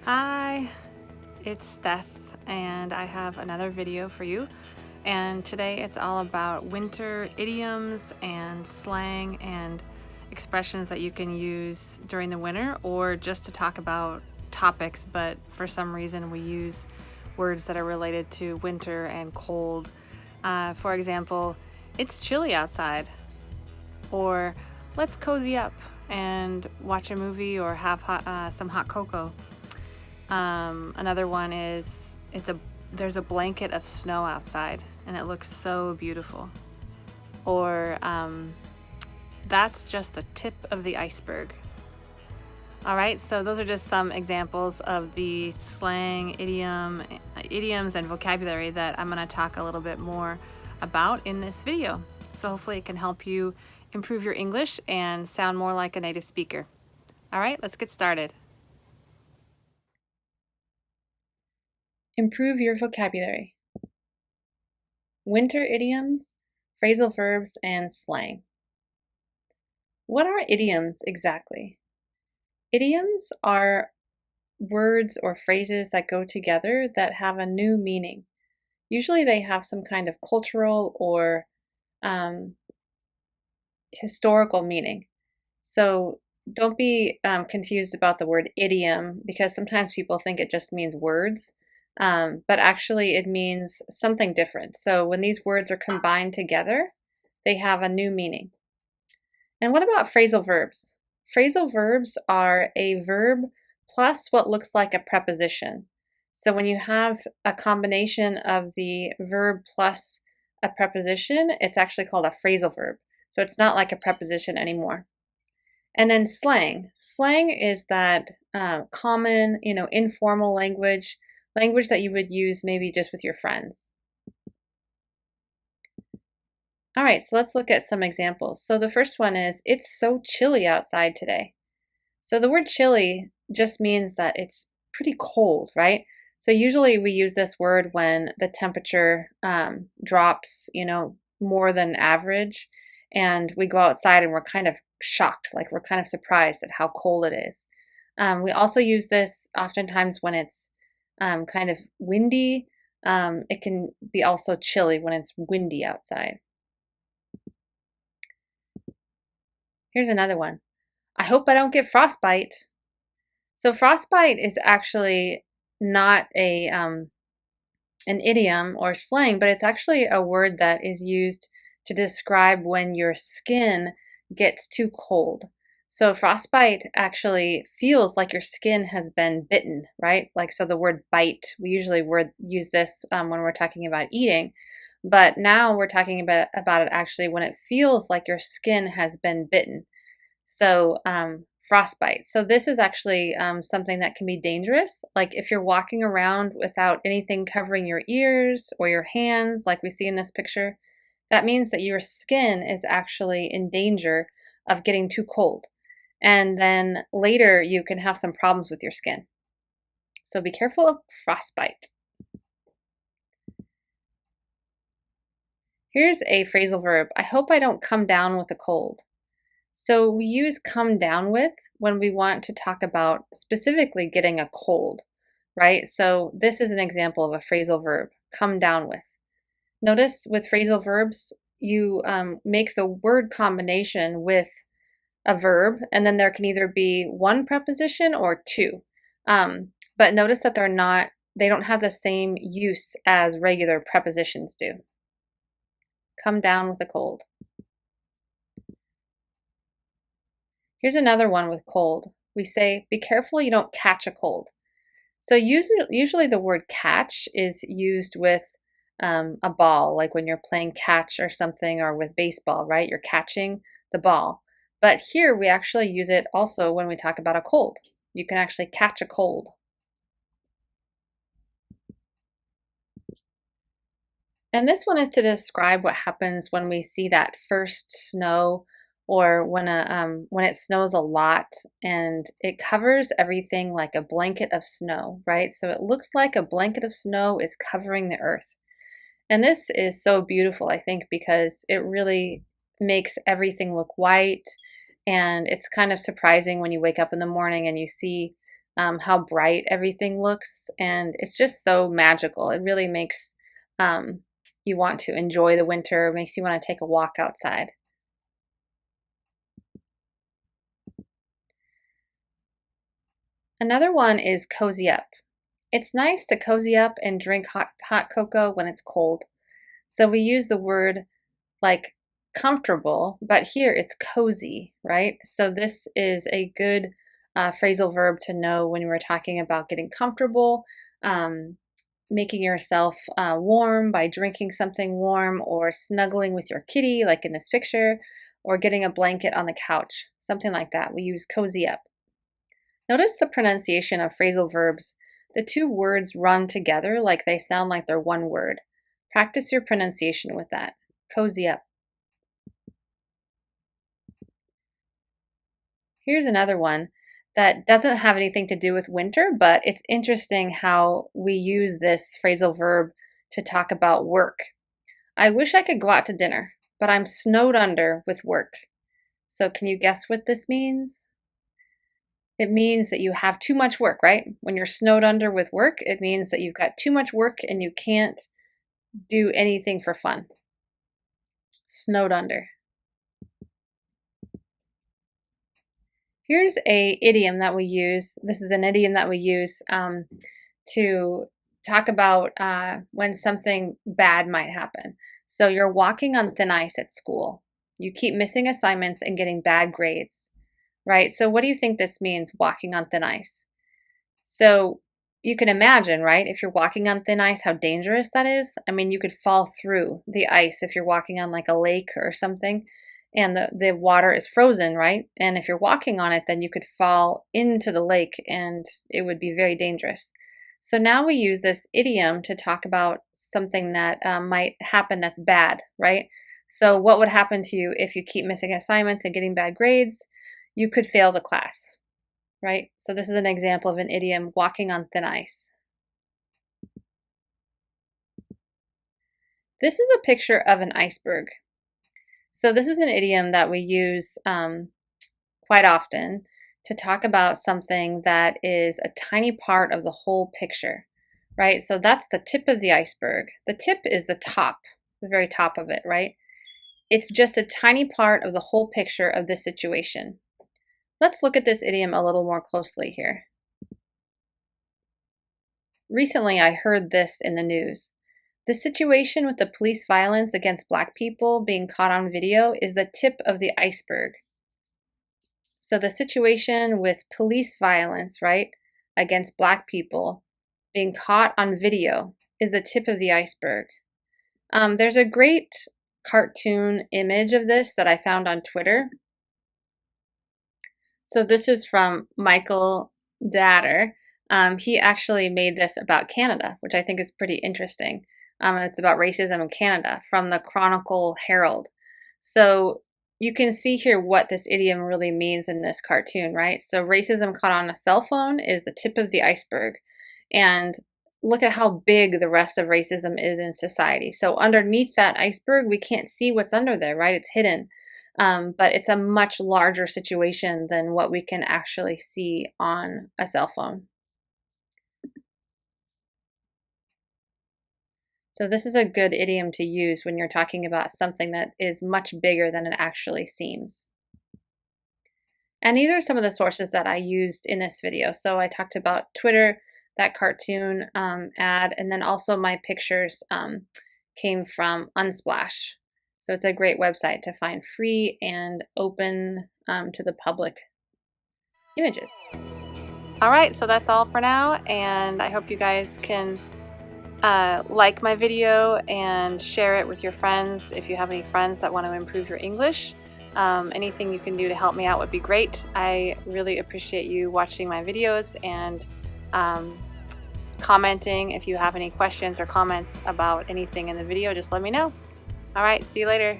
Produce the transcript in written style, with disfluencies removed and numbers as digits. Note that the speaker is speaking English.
Hi, it's Steph, and I have another video for you. And today it's all about winter idioms and slang and expressions that you can use during the winter or just to talk about topics, but for some reason we use words that are related to winter and cold. For example, it's chilly outside, or let's cozy up and watch a movie or have some hot cocoa. Another one is there's a blanket of snow outside and it looks so beautiful. Or that's just the tip of the iceberg. All right, so those are just some examples of the slang, idioms, and vocabulary that I'm going to talk a little bit more about in this video. So hopefully it can help you improve your English and sound more like a native speaker. All right, let's get started. Improve your vocabulary. Winter idioms, phrasal verbs, and slang. What are idioms exactly? Idioms are words or phrases that go together that have a new meaning. Usually they have some kind of cultural or historical meaning. So don't be confused about the word idiom, because sometimes people think it just means words, but actually it means something different. So when these words are combined together, they have a new meaning. And what about phrasal verbs? Phrasal verbs are a verb plus what looks like a preposition. So when you have a combination of the verb plus a preposition, it's actually called a phrasal verb. So it's not like a preposition anymore. And then slang. Slang is that common, informal language that you would use maybe just with your friends. All right, so let's look at some examples. So the first one is, it's so chilly outside today. So the word chilly just means that it's pretty cold, right? So usually we use this word when the temperature drops, more than average, and we go outside and we're kind of shocked, like we're kind of surprised at how cold it is. We also use this oftentimes when it's kind of windy. It can be also chilly when it's windy outside. Here's another one. I hope I don't get frostbite. So frostbite is actually not an idiom or slang, but it's actually a word that is used to describe when your skin gets too cold. So frostbite actually feels like your skin has been bitten, right? Like, so the word bite, we usually use this when we're talking about eating, but now we're talking about it actually when it feels like your skin has been bitten. So frostbite. So this is actually something that can be dangerous. Like if you're walking around without anything covering your ears or your hands, like we see in this picture, that means that your skin is actually in danger of getting too cold. And then later you can have some problems with your skin. So be careful of frostbite. Here's a phrasal verb. I hope I don't come down with a cold. So we use come down with when we want to talk about specifically getting a cold, right? So this is an example of a phrasal verb, come down with. Notice with phrasal verbs, you make the word combination with a verb, and then there can either be one preposition or two. But notice that they don't have the same use as regular prepositions do. Come down with a cold. Here's another one with cold. We say, be careful you don't catch a cold. So usually the word catch is used with a ball, like when you're playing catch or something, or with baseball, right? You're catching the ball. But here we actually use it also when we talk about a cold. You can actually catch a cold. And this one is to describe what happens when we see that first snow, or when it snows a lot and it covers everything like a blanket of snow, right? So it looks like a blanket of snow is covering the earth. And this is so beautiful, I think, because it really makes everything look white And it's kind of surprising when you wake up in the morning and you see how bright everything looks, and it's just so magical. It really makes you want to enjoy the winter, makes you want to take a walk outside. Another one is cozy up. It's nice to cozy up and drink hot cocoa when it's cold. So we use the word like comfortable, but here it's cozy, right? So this is a good phrasal verb to know when we're talking about getting comfortable, making yourself warm by drinking something warm, or snuggling with your kitty, like in this picture, or getting a blanket on the couch, something like that. We use cozy up. Notice the pronunciation of phrasal verbs. The two words run together like they sound like they're one word. Practice your pronunciation with that. Cozy up. Here's another one that doesn't have anything to do with winter, but it's interesting how we use this phrasal verb to talk about work. I wish I could go out to dinner, but I'm snowed under with work. So can you guess what this means? It means that you have too much work, right? When you're snowed under with work, it means that you've got too much work and you can't do anything for fun. Snowed under. Here's a idiom that we use. This is an idiom that we use to talk about when something bad might happen. So you're walking on thin ice at school. You keep missing assignments and getting bad grades, right? So what do you think this means, walking on thin ice? So you can imagine, right, if you're walking on thin ice, how dangerous that is. I mean, you could fall through the ice if you're walking on like a lake or something, and the water is frozen, right? And if you're walking on it, then you could fall into the lake and it would be very dangerous. So now we use this idiom to talk about something that might happen that's bad, right? So what would happen to you if you keep missing assignments and getting bad grades? You could fail the class, right? So this is an example of an idiom, walking on thin ice. This is a picture of an iceberg. So this is an idiom that we use quite often to talk about something that is a tiny part of the whole picture, right? So that's the tip of the iceberg. The tip is the top, the very top of it, right? It's just a tiny part of the whole picture of this situation. Let's look at this idiom a little more closely here. Recently, I heard this in the news. The situation with the police violence against Black people being caught on video is the tip of the iceberg. So the situation with police violence, right, against Black people being caught on video is the tip of the iceberg. There's a great cartoon image of this that I found on Twitter. So this is from Michael Datter. He actually made this about Canada, which I think is pretty interesting. It's about racism in Canada from the Chronicle Herald. So you can see here what this idiom really means in this cartoon, right? So racism caught on a cell phone is the tip of the iceberg. And look at how big the rest of racism is in society. So underneath that iceberg, we can't see what's under there, right? It's hidden. But it's a much larger situation than what we can actually see on a cell phone. So this is a good idiom to use when you're talking about something that is much bigger than it actually seems. And these are some of the sources that I used in this video. So I talked about Twitter, that cartoon ad, and then also my pictures came from Unsplash. So it's a great website to find free and open to the public images. All right, so that's all for now, and I hope you guys can like my video and share it with your friends if you have any friends that want to improve your English. Anything you can do to help me out would be great. I really appreciate you watching my videos and commenting. If you have any questions or comments about anything in the video, just let me know. All right, see you later.